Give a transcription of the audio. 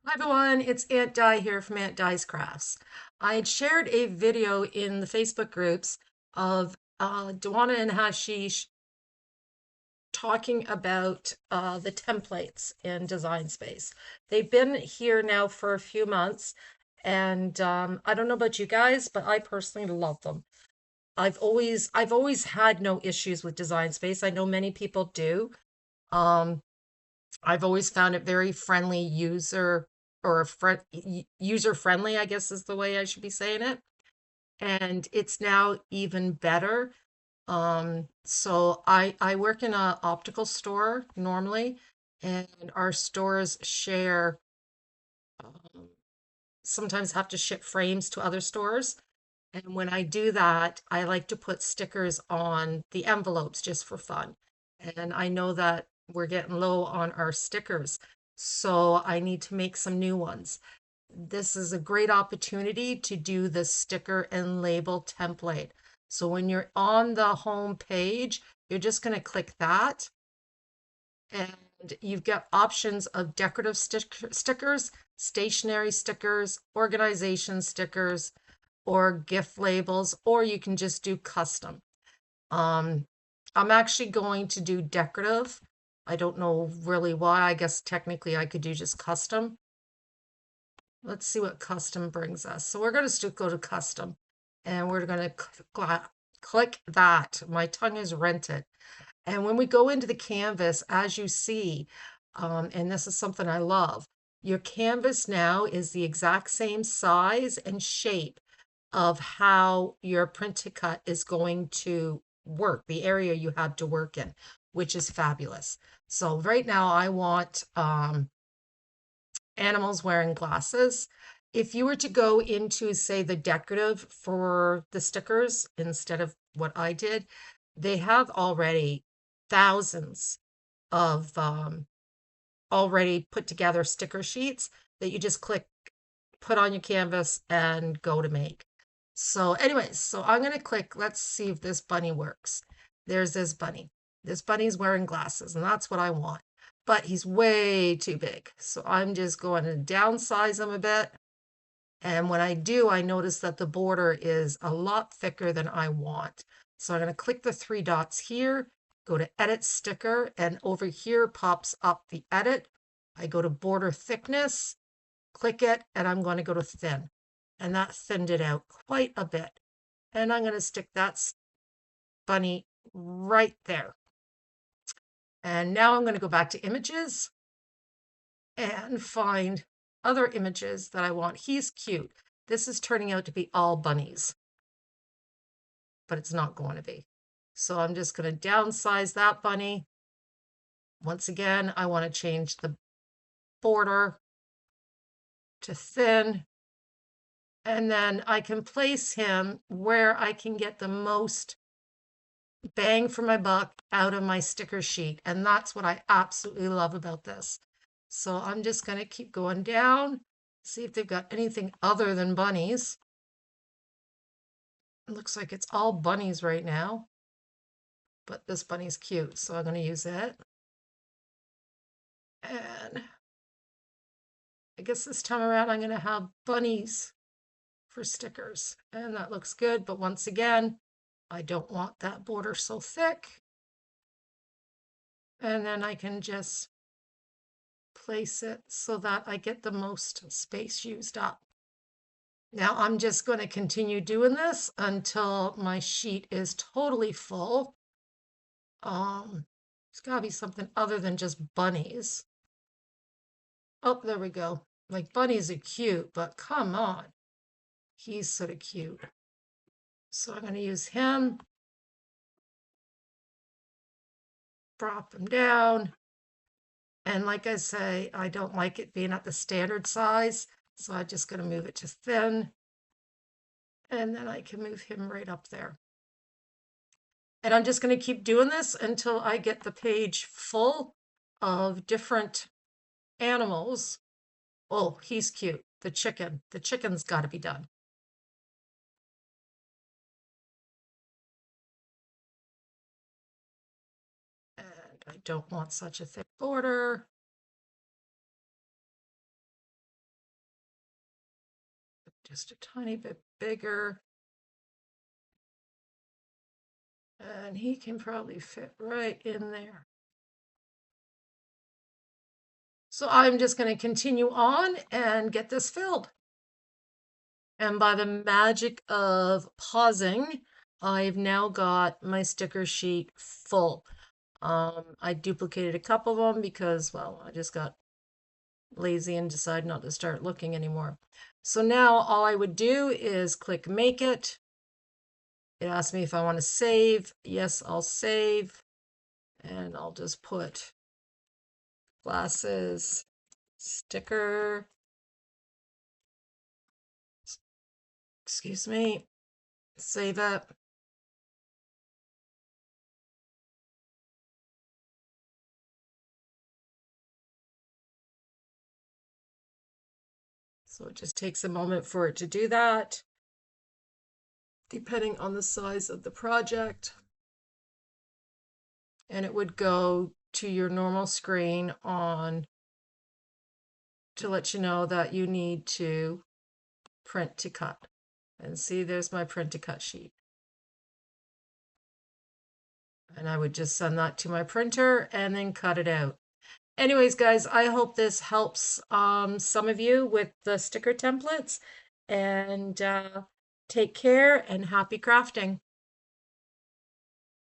Hi everyone, it's AuntDi here from AuntDi's Crafts. I had shared a video in the Facebook groups of Duana and Hashish talking about the templates in Design Space. They've been here now for a few months, and I don't know about you guys, but I personally love them. I've always had no issues with Design Space. I know many people do. Um, I've always found it very friendly user friendly, I guess is the way I should be saying it. And it's now even better. So I work in a optical store normally, and our stores share um, sometimes have to ship frames to other stores. And when I do that, I like to put stickers on the envelopes just for fun. And I know that we're getting low on our stickers, so I need to make some new ones. This is a great opportunity to do the sticker and label template. So when you're on the home page, you're just going to click that, and you've got options of decorative stickers, stationery stickers, organization stickers, or gift labels, or you can just do custom. Um, I'm actually going to do decorative. I don't know really why. I guess technically I could do just custom. Let's see what custom brings us. So we're going to still go to custom, and we're going to click that. My tongue is rented. And when we go into the canvas, as you see, and this is something I love, your canvas now is the exact same size and shape of how your print to cut is going to work, the area you have to work in, which is fabulous. So right now I want animals wearing glasses. If you were to go into, say, the decorative for the stickers instead of what I did, they have already thousands of already put together sticker sheets that you just click, put on your canvas, and go to make. So, anyways, so I'm going to click, let's see if this bunny works. There's this bunny. This bunny's wearing glasses, and that's what I want. But he's way too big. So I'm just going to downsize him a bit. And when I do, I notice that the border is a lot thicker than I want. So I'm going to click the three dots here, go to Edit Sticker, and over here pops up the edit. I go to Border Thickness, click it, and I'm going to go to Thin. And that thinned it out quite a bit. And I'm going to stick that bunny right there. And now I'm going to go back to Images and find other images that I want. He's cute. This is turning out to be all bunnies, but it's not going to be. So I'm just going to downsize that bunny. Once again, I want to change the border to thin, and then I can place him where I can get the most bang for my buck out of my sticker sheet. And that's what I absolutely love about this. So I'm just going to keep going down, see if they've got anything other than bunnies. It looks like it's all bunnies right now, but this bunny's cute, so I'm going to use it. And I guess this time around I'm going to have bunnies for stickers. And that looks good, but once again, I don't want that border so thick. And then I can just place it so that I get the most space used up. Now I'm just going to continue doing this until my sheet is totally full. It's got to be something other than just bunnies. Oh, there we go. Like, bunnies are cute, but come on. He's sort of cute. So I'm going to use him. Drop him down. And like I say, I don't like it being at the standard size, so I'm just going to move it to thin. And then I can move him right up there. And I'm just going to keep doing this until I get the page full of different animals. Oh, he's cute. The chicken. The chicken's got to be done. And I don't want such a thick border. just a tiny bit bigger. And he can probably fit right in there. So I'm just going to continue on and get this filled. And by the magic of pausing, I've now got my sticker sheet full. I duplicated a couple of them because, well, I just got lazy and decided not to start looking anymore. So now all I would do is click Make It. It asks me if I want to save. Yes, I'll save. And I'll just put glasses, sticker, excuse me, save it. So it just takes a moment for it to do that, depending on the size of the project. And it would go to your normal screen on to let you know that you need to print to cut. And see, there's my print to cut sheet. And I would just send that to my printer and then cut it out. Anyways, guys, I hope this helps some of you with the sticker templates. And take care and happy crafting.